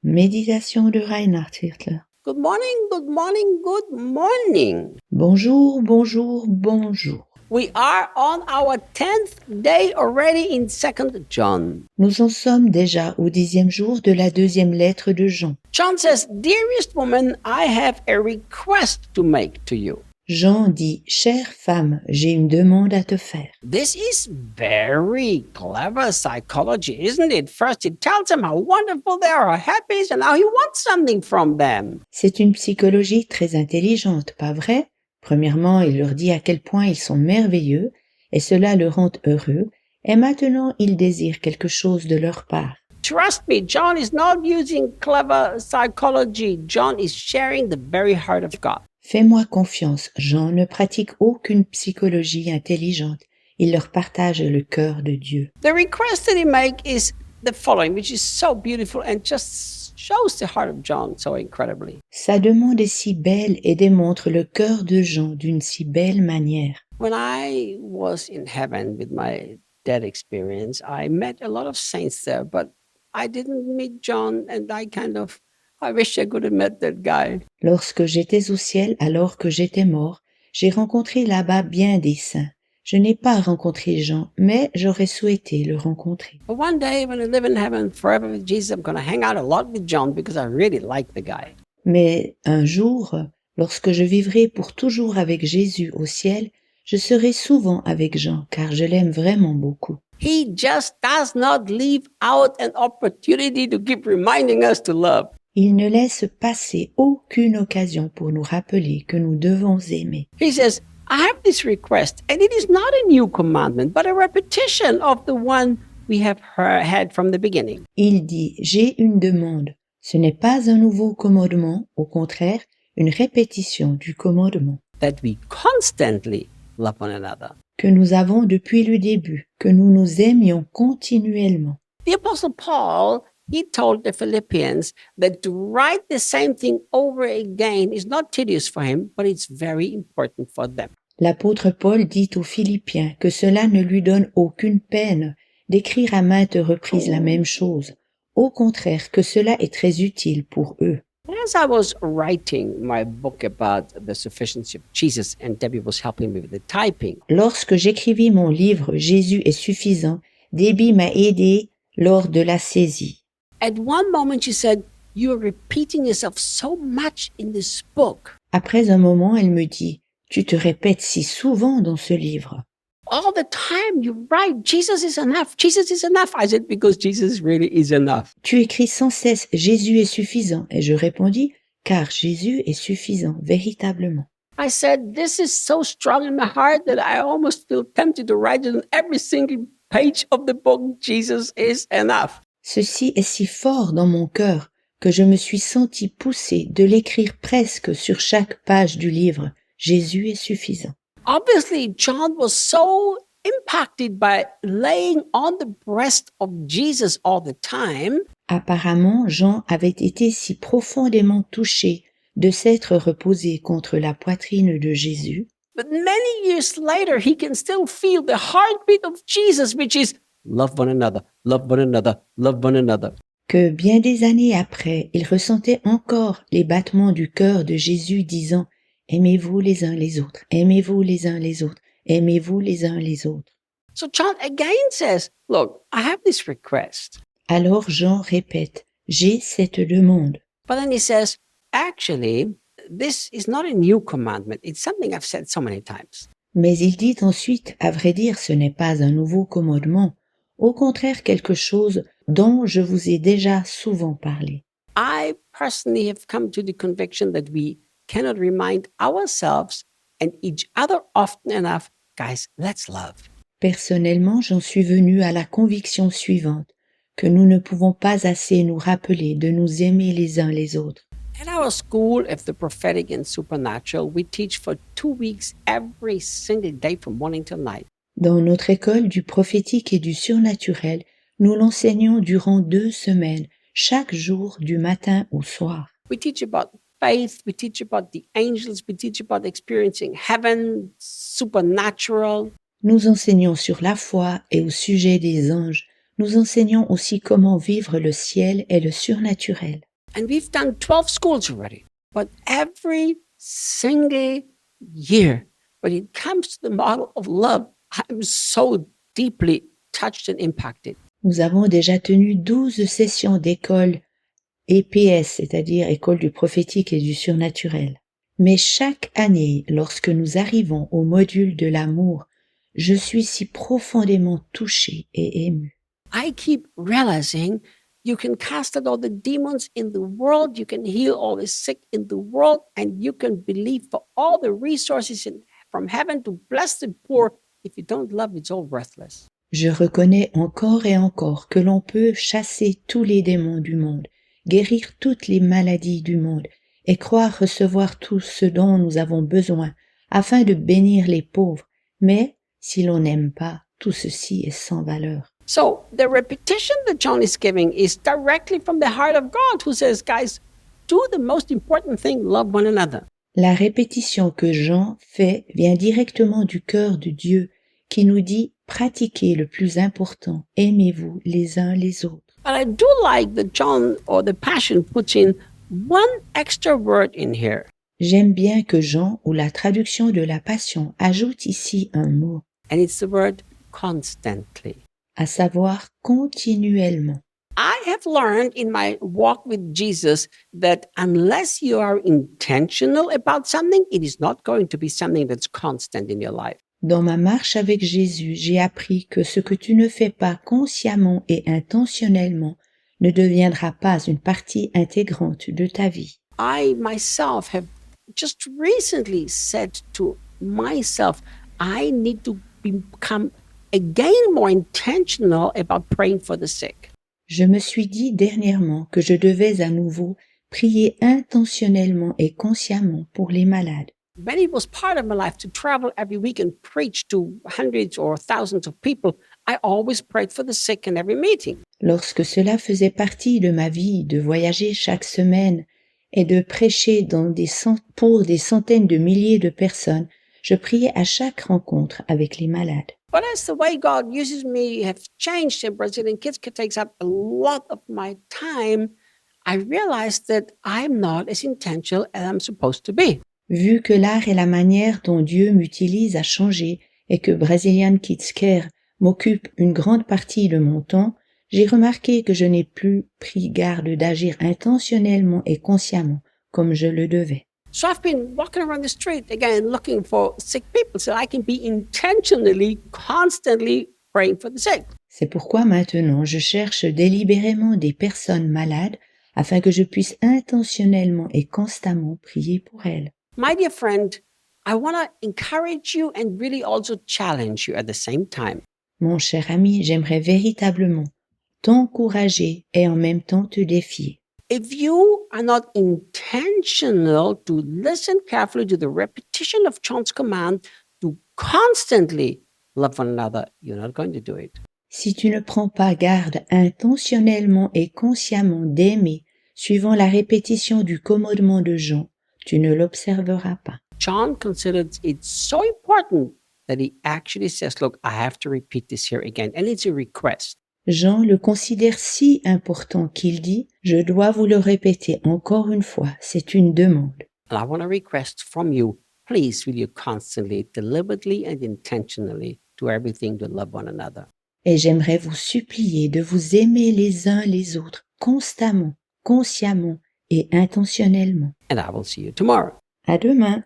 Méditation de Reinhard Hirtler. Good morning, good morning, good morning. Bonjour, bonjour, bonjour. We are on our 10th day already in 2nd John. Nous en sommes déjà au 10e jour de la deuxième lettre de Jean. John says, "Dearest woman, I have a request to make to you." Jean dit, « Chère femme, j'ai une demande à te faire. » This is very clever psychology, isn't it? First, he tells them how wonderful they are, how happy, and now he wants something from them. C'est une psychologie très intelligente, pas vrai? Premièrement, il leur dit à quel point ils sont merveilleux, et cela le rend heureux, et maintenant il désire quelque chose de leur part. Trust me, John is not using clever psychology. John is sharing the very heart of God. Fais-moi confiance, Jean ne pratique aucune psychologie intelligente. Il leur partage le cœur de Dieu. The request that he makes is the following, which is so beautiful and just shows the heart of John so incredibly. Sa demande est si belle et démontre le cœur de Jean d'une si belle manière. When I was in heaven with my dead experience, I met a lot of saints there, but I didn't meet John, and I wish I could have met that guy. Lorsque j'étais au ciel, alors que j'étais mort, j'ai rencontré là-bas bien des saints. Je n'ai pas rencontré Jean, mais j'aurais souhaité le rencontrer. But one day when I live in heaven forever with Jesus, I'm going to hang out a lot with John because I really like the guy. Mais un jour, lorsque je vivrai pour toujours avec Jésus au ciel, je serai souvent avec Jean, car je l'aime vraiment beaucoup. He just does not leave out an opportunity to keep reminding us to love. Il ne laisse passer aucune occasion pour nous rappeler que nous devons aimer. He says, I have this request, and it is not a new commandment, but a repetition of the one we have had from the beginning. Il dit, j'ai une demande. Ce n'est pas un nouveau commandement, au contraire, une répétition du commandement That we constantly love one another. que nous avons depuis le début, que nous nous aimions continuellement. The Apostle Paul, he told the Philippians that to write the same thing over again is not tedious for him, but it's very important for them. L'apôtre Paul dit aux Philippiens que cela ne lui donne aucune peine d'écrire à maintes reprises la même chose. Au contraire, que cela est très utile pour eux. As I was writing my book about the sufficiency of Jesus, and Debbie was helping me with the typing, Lorsque j'écrivis mon livre « Jésus est suffisant », Debbie m'a aidé lors de la saisie. at one moment she said, "You're repeating yourself so much in this book. Après un moment, elle me dit « Tu te répètes si souvent dans ce livre. All the time you write, Jesus is enough, Jesus is enough." I said, because Jesus really is enough. Tu écris sans cesse « Jésus est suffisant » et je répondis « Car Jésus est suffisant, véritablement. » I said, this is so strong in my heart that I almost feel tempted to write it on every single page of the book, Jesus is enough. Ceci est si fort dans mon cœur que je me suis senti poussé de l'écrire presque sur chaque page du livre « Jésus est suffisant ». Obviously, John was so impacted by laying on the breast of Jesus all the time Apparemment, Jean avait été si profondément touché de s'être reposé contre la poitrine de Jésus, but many years later, he can still feel the heartbeat of Jesus, which is love one another, love one another, love one another. que bien des années après, il ressentait encore les battements du cœur de Jésus disant « Aimez-vous les uns les autres, aimez-vous les uns les autres, aimez-vous les uns les autres. So John again says, look, I have this request. » Alors Jean répète « J'ai cette demande. » But then he says, actually, this is not a new commandment. It's something I've said so many times. Mais il dit ensuite, à vrai dire, ce n'est pas un nouveau commandement, au contraire quelque chose dont je vous ai déjà souvent parlé. I personally have come to the conviction that we cannot remind ourselves and each other often enough, guys, let's love. Personnellement, j'en suis venu à la conviction suivante, que nous ne pouvons pas assez nous rappeler de nous aimer les uns les autres. At our school of the prophetic and supernatural, we teach for 2 weeks every single day from morning till night. Dans notre école du prophétique et du surnaturel, nous l'enseignons durant 2 semaines, chaque jour du matin au soir. We teach about faith, we teach about the angels, we teach about experiencing heaven, supernatural. Nous enseignons sur la foi et au sujet des anges. Nous enseignons aussi comment vivre le ciel et le surnaturel. And we've done 12 schools already. But every single year, when it comes to the model of love, I'm so deeply touched and impacted. Nous avons déjà tenu 12 sessions d'école EPS, c'est-à-dire École du prophétique et du surnaturel. Mais chaque année, lorsque nous arrivons au module de l'amour, je suis si profondément touchée et émue. I keep realizing you can cast out all the demons in the world, you can heal all the sick in the world, and you can believe for all the resources from heaven to bless the poor. If you don't love, it's all worthless. Je reconnais encore et encore que l'on peut chasser tous les démons du monde, guérir toutes les maladies du monde et croire recevoir tout ce dont nous avons besoin afin de bénir les pauvres. Mais si l'on n'aime pas, tout ceci est sans valeur. So the repetition that John is giving is directly from the heart of God, who says, guys, do the most important thing, love one another. La répétition que Jean fait vient directement du cœur de Dieu qui nous dit pratiquez le plus important, aimez-vous les uns les autres. But I do like that John or the Passion puts in one extra word in here. J'aime bien que Jean ou la traduction de la Passion ajoute ici un mot, And it's the word constantly. à savoir continuellement. I have learned in my walk with Jesus that unless you are intentional about something, it is not going to be something that's constant in your life. Dans ma marche avec Jésus, j'ai appris que ce que tu ne fais pas consciemment et intentionnellement ne deviendra pas une partie intégrante de ta vie. I myself have just recently said to myself, I need to become again more intentional about praying for the sick. Je me suis dit dernièrement que je devais à nouveau prier intentionnellement et consciemment pour les malades. When it was part of my life to travel every week and preach to hundreds or thousands of people, I always prayed for the sick in every meeting. Lorsque cela faisait partie de ma vie de voyager chaque semaine et de prêcher pour des centaines de milliers de personnes, je priais à chaque rencontre avec les malades. But as the way God uses me have changed, and Brazilian Kids takes up a lot of my time, I realized that I'm not as intentional as I'm supposed to be. Vu que l'art et la manière dont Dieu m'utilise a changé et que Brazilian Kids Care m'occupe une grande partie de mon temps, j'ai remarqué que je n'ai plus pris garde d'agir intentionnellement et consciemment comme je le devais. So I've been walking around the street again looking for sick people so I can be intentionally, constantly praying for the sick. C'est pourquoi maintenant je cherche délibérément des personnes malades afin que je puisse intentionnellement et constamment prier pour elles. My dear friend, I want to encourage you and really also challenge you at the same time. Mon cher ami, j'aimerais véritablement t'encourager et en même temps te défier. If you are not intentional to listen carefully to the repetition of John's command to constantly love one another, you're not going to do it. Si tu ne prends pas garde intentionnellement et consciemment d'aimer, suivant la répétition du commandement de Jean, tu ne l'observeras pas. John considered it so important that he actually says, look, I have to repeat this here again. And it's a request. Jean le considère si important qu'il dit « Je dois vous le répéter encore une fois, c'est une demande. » And I want to request from you, please will you constantly, deliberately and intentionally do everything to love one another. Et j'aimerais vous supplier de vous aimer les uns les autres constamment, consciemment et intentionnellement. And I will see you tomorrow. À demain.